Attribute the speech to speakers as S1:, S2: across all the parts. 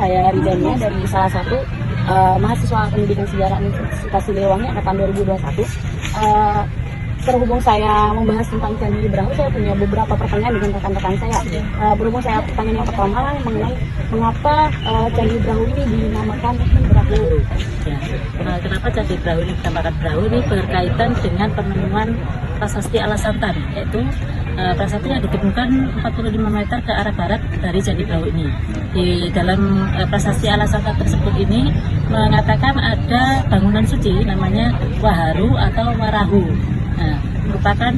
S1: saya Ridania dari salah satu mahasiswa pendidikan sejarah Universitas Siliwangi angkatan 2021. Terhubung saya membahas tentang Candi Brahu, saya punya beberapa pertanyaan dengan rekan-rekan saya. Berhubung saya pertanyaan yang pertama mengenai mengapa Candi Brahu ini dinamakan Brahu.
S2: Ya. Kenapa Candi Brahu ini dinamakan Brahu? Ini berkaitan dengan penemuan prasasti Alasantan, yaitu prasasti yang ditemukan 45 meter ke arah barat dari Candi Brahu ini. Di dalam prasasti Alasantan tersebut ini mengatakan ada bangunan suci namanya Waharu atau Warahu. Nah, merupakan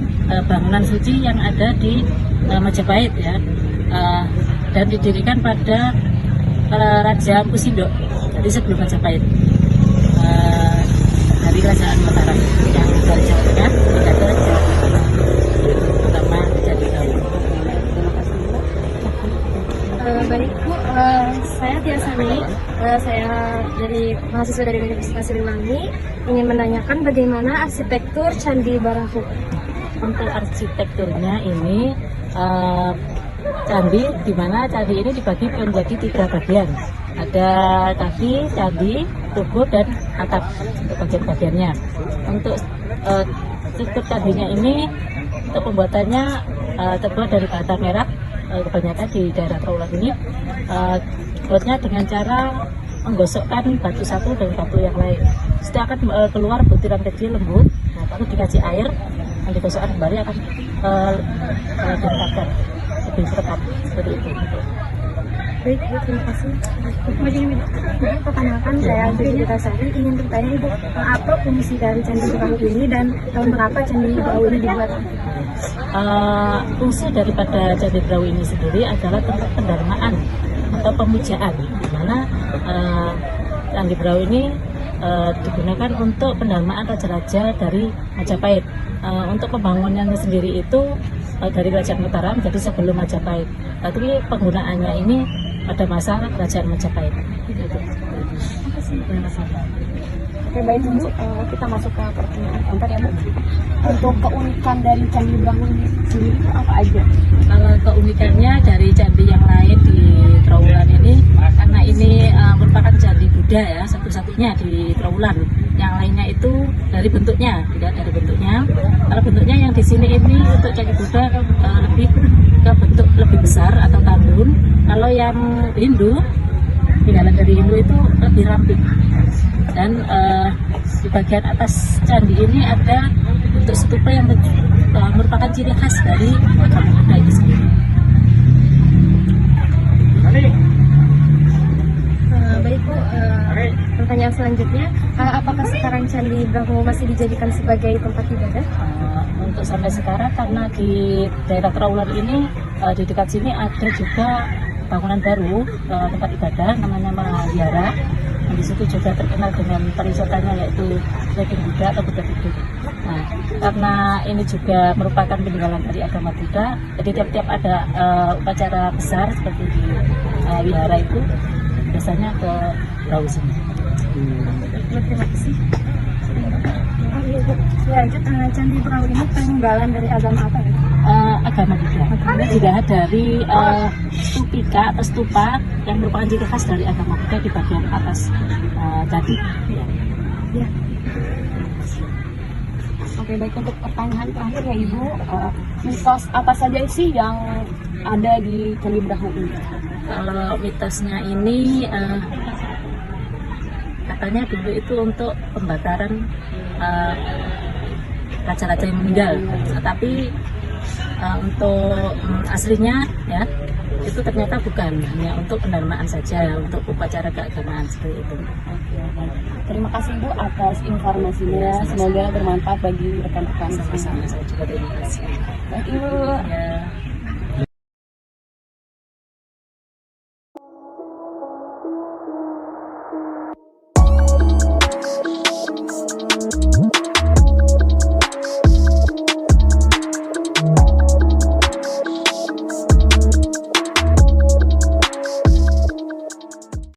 S2: bangunan suci yang ada di Majapahit ya, dan didirikan pada Raja Pusindo, jadi sebelum Majapahit, dari Kerajaan Mataram yang dari Jawa Tengah tidak ada Jawa Tengah, pertama Candi Brahu.
S3: Baik Bu, saya Tiasani, saya dari mahasiswa dari Universitas Siliwangi ingin menanyakan bagaimana arsitektur Candi Brahu.
S2: Untuk arsitekturnya ini candi, di mana candi ini dibagi menjadi 3 bagian. Ada kaki candi, tubuh, dan atap untuk bagian-bagiannya. Untuk struktur candinya ini, untuk pembuatannya terbuat dari bata merah. Kebanyakan di daerah Trawulan ini buatnya dengan cara menggosokkan batu satu dengan batu yang lain. Setelah akan keluar butiran kecil lembut, nah, lalu dikasih air, dan digosokkan kembali akan direkatkan lebih rekat seperti itu.
S3: Baik Bu, terima kasih. Perkenalkan, saya Brigita Sari ingin bertanya Ibu, apa fungsi dari Candi Brahu ini dan tahun berapa Candi Brahu ini dibuat?
S2: Fungsi daripada Candi Brahu ini sendiri adalah tempat pendarmaan atau pemujaan, di mana Candi Brahu ini digunakan untuk pendarmaan raja-raja dari Majapahit. Untuk pembangunannya sendiri itu dari Kerajaan Mataram, jadi sebelum Majapahit. Tapi penggunaannya ini pada masa Kerajaan Majapahit.
S1: Oke, baik Bu, kita masuk ke pertanyaan keempat ya Bu. Untuk keunikan dari Candi Brahu ini sendiri itu apa aja?
S2: Kalau keunikannya dari candi yang lain di Trawulan ini, karena ini merupakan candi Buddha ya, satu-satunya di Trawulan. Yang lainnya itu dari bentuknya, tidak dari bentuknya. Kalau bentuknya yang di sini ini untuk candi Buddha lebih ke bentuk lebih besar atau tandun. Kalau yang Hindu, tinggalan dari Hindu itu lebih ramping. Dan di bagian atas candi ini ada bentuk stupa yang merupakan ciri khas dari agama Buddha itu sendiri.
S3: Baik Bu, pertanyaan selanjutnya, apakah sekarang Candi Brahu masih dijadikan sebagai tempat ibadah?
S2: Untuk sampai sekarang, karena di daerah Trawulan ini di dekat sini ada juga bangunan baru tempat ibadah namanya Mahayara. Di situ juga terkenal dengan pariwisatanya yaitu Legend Buddha atau Buddha hidup. Nah, karena ini juga merupakan peninggalan dari agama Buddha, jadi tiap-tiap ada upacara besar seperti di wihara itu biasanya ke Brahu sini.
S3: Terima kasih. Lanjut, Candi Brahu ini peninggalan dari agama apa ya?
S2: Agama Buddha. Dilihat dari stupika atau stupa yang merupakan ciri khas dari agama Buddha di bagian atas candi.
S3: Ya.
S1: Oke, baik, untuk pertanyaan terakhir ya Ibu, mitos apa saja sih yang ada di Candi Brahu ini?
S2: Kalau mitosnya ini katanya dulu itu untuk pembakaran raja-raja yang meninggal, tapi untuk aslinya ya itu ternyata bukan, hanya untuk pendarmaan saja, untuk upacara keagamaan seperti itu.
S1: Terima kasih Bu atas informasinya, semoga bermanfaat bagi rekan-rekan.
S2: Sama-sama, saya juga terima kasih.
S1: Baik Ibu.
S2: Ya.